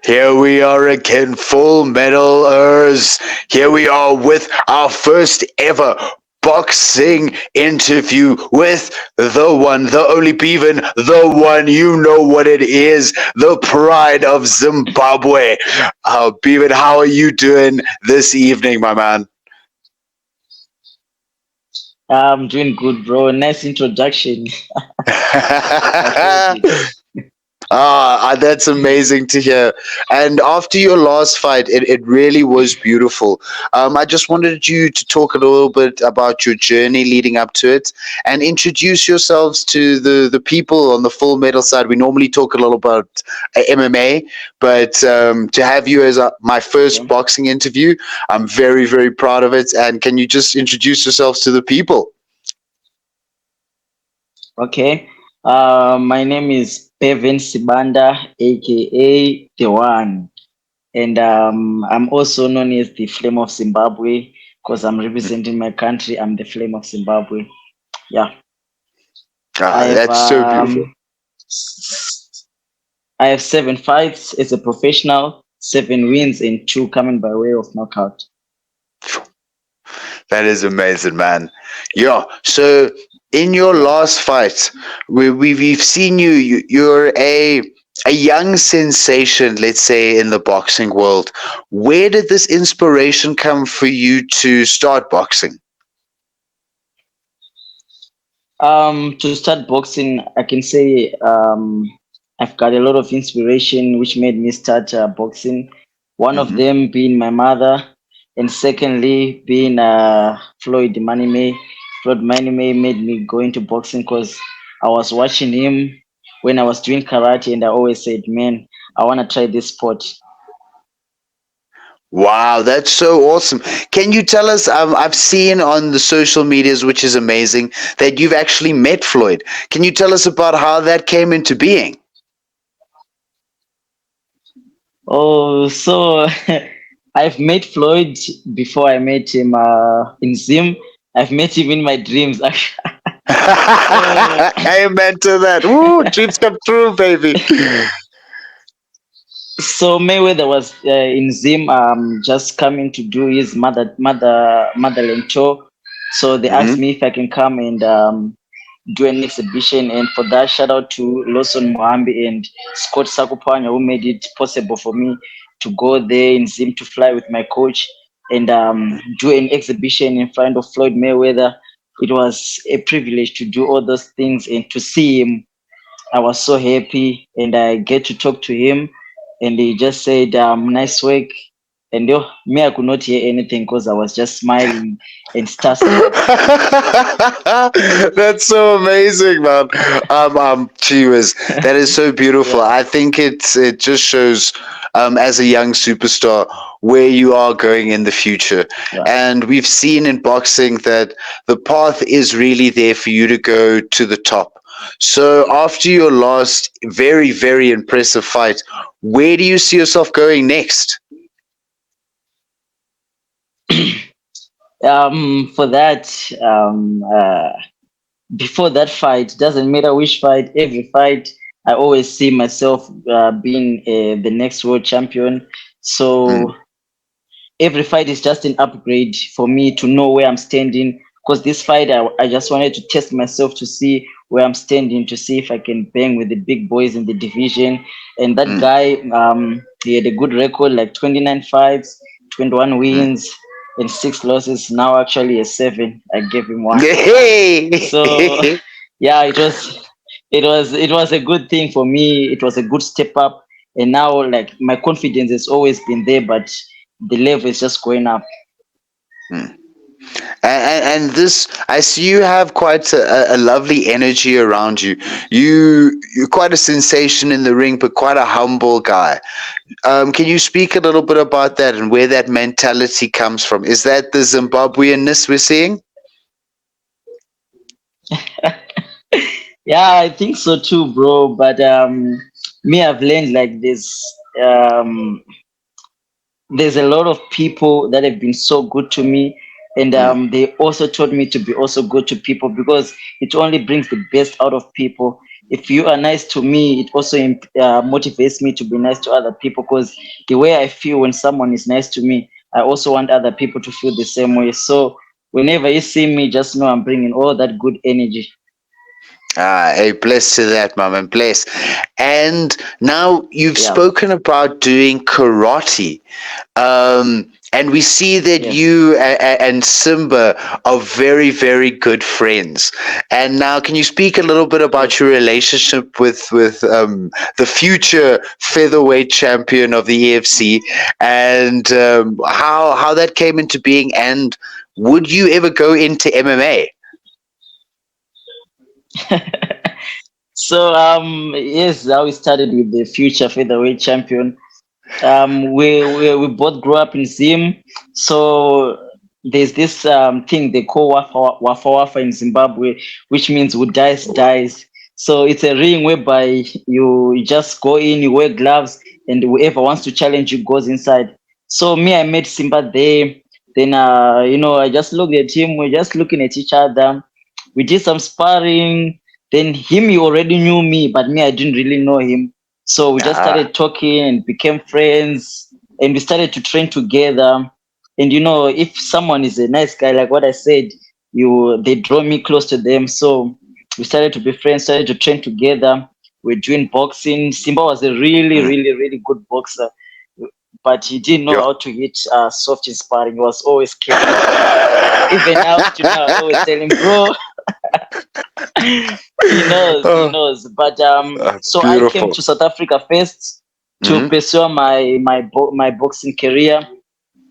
Here we are again, full medalers. Here we are with our first ever boxing interview with the one, the only Beaven, the one. You know what it is, the pride of Zimbabwe. Beaven, how are you doing this evening, my man? I'm doing good, bro. Nice introduction. I felt it. That's amazing to hear. And after your last fight, it really was beautiful. I just wanted you to talk a little bit about your journey leading up to it and introduce yourselves to the people on the full metal side. We normally talk a little about MMA, but to have you as my first Okay. boxing interview, I'm very, very proud of it. And can you just introduce yourselves to the people? Okay. My name is Beaven Sibanda, aka The One. And I'm also known as the Flame of Zimbabwe because I'm representing my country. I'm the Flame of Zimbabwe. Yeah. I have That's so beautiful. I have 7 fights as a professional, 7 wins and 2 coming by way of knockout. That is amazing, man. Yeah. So in your Yeah. last fight, we've seen you're a young sensation, let's say, in the boxing world. Where did this inspiration come for you to start boxing? To start boxing, I can say I've got a lot of inspiration which made me start boxing. One of Hmm. them being my mother, and secondly being Floyd Money May. Floyd Money May made me go into boxing because I was watching him when I was doing karate, and I always said, "Man, I want to try this sport." Wow, that's so awesome. Can you tell us? I've seen on the social medias, which is amazing, that you've actually met Floyd. Can you tell us about how that came into being? Oh, so I've met Floyd before I met him in Zim. I've met him in my dreams. So, Amen to that. Woo, dreams come true, baby. so Mayweather was in Zim, just coming to do his motherland tour. So they asked Hmm. me if I can come and do an exhibition, and for that, shout out to Lawson Mohambi and Scott Sakupanya who made it possible for me to go there in Zim to fly with my coach and do an exhibition in front of Floyd Mayweather. It was a privilege to do all those things and to see him. I was so happy, and I get to talk to him, and he just said, "Nice work." And me, I could not hear anything because I was just smiling and starstruck. That's so amazing, man. Gee whiz, that is so beautiful. Yeah, I think it just shows, as a young superstar, where you are going in the future. yeah. And we've seen in boxing that the path is really there for you to go to the top. So after your last very, very impressive fight, where do you see yourself going next? For that, before that fight, doesn't matter which fight, every fight, I always see myself being the next world champion. So Mm, every fight is just an upgrade for me to know where I'm standing. Because this fight, I just wanted to test myself to see where I'm standing, to see if I can bang with the big boys in the division. And that mm, guy, he had a good record, like 29 fights, 21 mm. wins, and 6 losses. Now actually a 7. I gave him one. So Hey! yeah, it was a good thing for me. It was a good step up, and now like my confidence has always been there, but the level is just going up. Mm. And this, I see you have quite a lovely energy around you. You're quite a sensation in the ring, but quite a humble guy. Can you speak a little bit about that and where that mentality comes from? Is that the Zimbabweanness we're seeing? Yeah, I think so too, bro. But me, I've learned like this. Um, there's a lot of people that have been so good to me, and Mm, they also taught me to be also good to people because it only brings the best out of people. if you are nice to me, it also motivates me to be nice to other people. Because the way I feel when someone is nice to me, I also want other people to feel the same way. So whenever you see me, just know I'm bringing all that good energy. Hey, bless to that, mom, and bless. And now you've Yeah, spoken about doing karate. And we see that yeah. you and Simba are very, very good friends. And now, can you speak a little bit about Yes. your relationship with the future featherweight champion of the EFC, and how that came into being? And would you ever go into MMA? So yes, how we started with the future featherweight champion. We both grew up in Zim, so there's this thing they call wafa in Zimbabwe, which means who dies dies. So it's a ring whereby you just go in, you wear gloves, and whoever wants to challenge you goes inside. So me, I met Simba there. Then I just looked at him. We're just looking at each other. We did some sparring. Then him, he already knew me, but me, I didn't really know him. So we just Ah, started talking and became friends, and we started to train together. And if someone is a nice guy, like what I said, they draw me close to them. So we started to be friends, started to train together. We're doing boxing. Simba was a really, mm, really, really good boxer, but he didn't know yeah. how to hit soft in sparring. He was always careless. Even now to now, I always tell him, bro, he Oh, knows. But so I came beautiful. to South Africa first to Hmm. pursue my boxing career.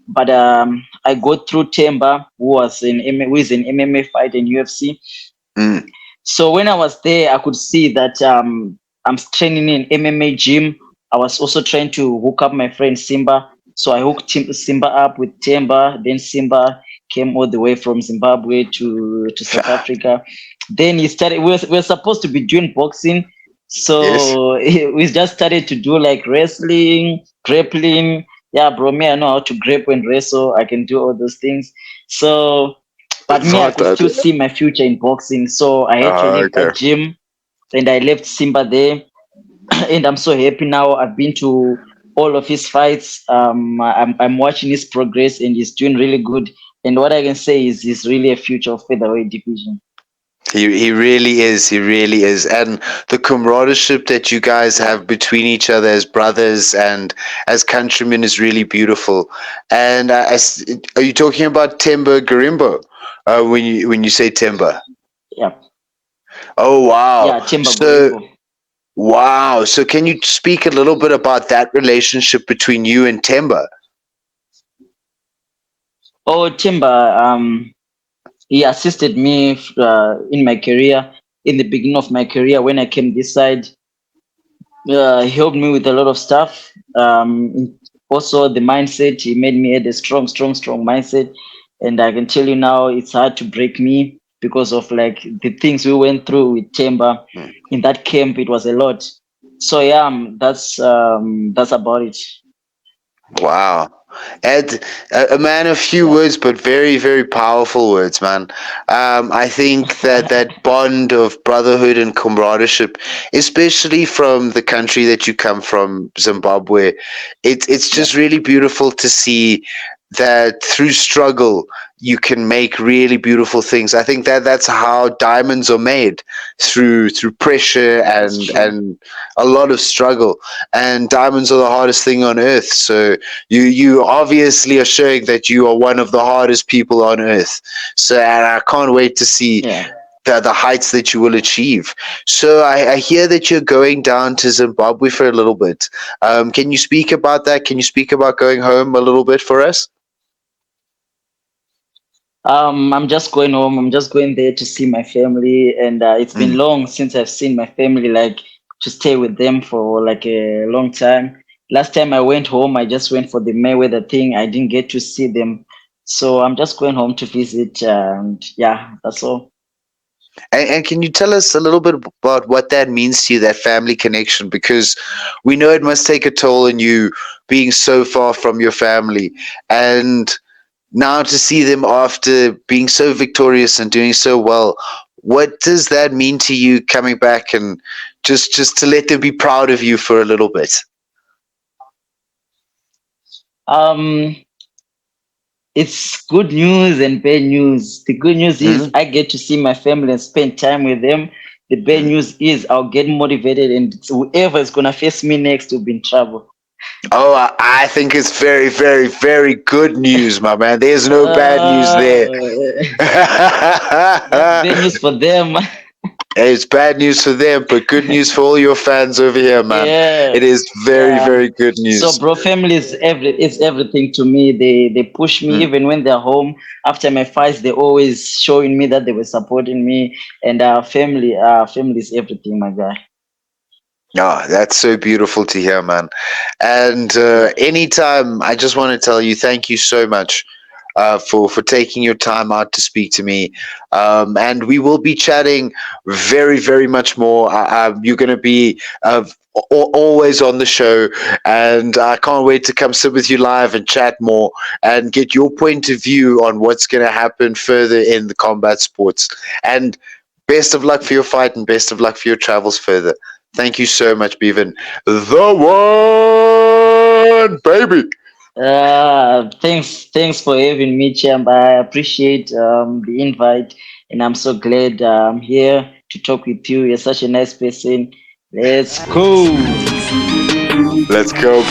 But I got through Temba, who is in MMA fight in UFC. Mm. So when I was there, I could see that I'm training in MMA gym. I was also trying to hook up my friend Simba. So I hooked Simba up with Temba. Then Simba came all the way from Zimbabwe to South Africa. Then he started. We were supposed to be doing boxing, Yes. so we just started to do like wrestling, grappling. Yeah, bro, me, I know how to grapple and wrestle. I can do all those things. So but me, I Thought could that. still see my future in boxing. So I had to Oh, leave okay. that gym and I left Simba there. And I'm so happy now. I've been to all of his fights. I'm watching his progress and he's doing really good. And what I can say is he's really a future of featherweight division. He really is. He really is. And the camaraderie that you guys Yeah. have between each other as brothers and as countrymen is really beautiful. And are you talking about Temba Garimbo when you say Temba? Yeah. Oh wow. Yeah. Timber So Gorimbo. wow. So can you speak a little bit about that relationship between you and Temba? Oh, Timber. He assisted me in my career, in the beginning of my career when I came this side. He helped me with a lot of stuff. Also, the mindset, he made me had a strong, strong, strong mindset. And I can tell you now, it's hard to break me because of like the things we went through with Chamber in that camp. It was a lot. So yeah, that's about it. Wow. Ed, a man of few Yeah. words, but very, very powerful words, man. I think that that bond of brotherhood and camaraderie, especially from the country that you come from, Zimbabwe, it's Yeah. just really beautiful to see that through struggle you can make really beautiful things. I think that that's how diamonds are made, through pressure That's true. and a lot of struggle. And diamonds are the hardest thing on earth. So you obviously are showing that you are one of the hardest people on earth. So, and I can't wait to see Yeah. the heights that you will achieve. So I hear that you're going down to Zimbabwe for a little bit. Can you speak about that? Can you speak about going home a little bit for us? I'm just going home. I'm just going there to see my family, and it's been Mm. long since I've seen my family. Like to stay with them for like a long time. Last time I went home, I just went for the Mayweather thing. I didn't get to see them, so I'm just going home to visit. And yeah, that's all. And can you tell us a little bit about what that means to you, that family connection? Because we know it must take a toll on you being so far from your family. And now to see them after being so victorious and doing so well, What does that mean to you coming back and just to let them be proud of you for a little bit? Um, it's good news and bad news. The good news is Mm, I get to see my family and spend time with them. The bad mm. news is I'll get motivated, and whoever is gonna face me next will be in trouble. Oh, I think it's very, very, very good news, my man. There's no bad news there. That's bad news for them. It's bad news for them, but good news for all your fans over here, man. Yeah, It is very, yeah. very good So, news. bro, family is everything to me. They push me Mm. even when they're home. After my fights, they always showing me that they were supporting me. And family is everything, my guy. Oh, that's so beautiful to hear, man. And Yeah. anytime, I just want to tell you, thank you so much for taking your time out to speak to me. And we will be chatting very, very much more. You're going to be always on the show, and I can't wait to come sit with you live and chat more and get your point of view on what's going to happen further in the combat sports. And best of luck for your fight, and best of luck for your travels further. Thank you so much, Beaven. The one, baby. Thanks for having me, Champ. I appreciate the invite, and I'm so glad I'm here to talk with you. You're such a nice person. Let's go. Let's go.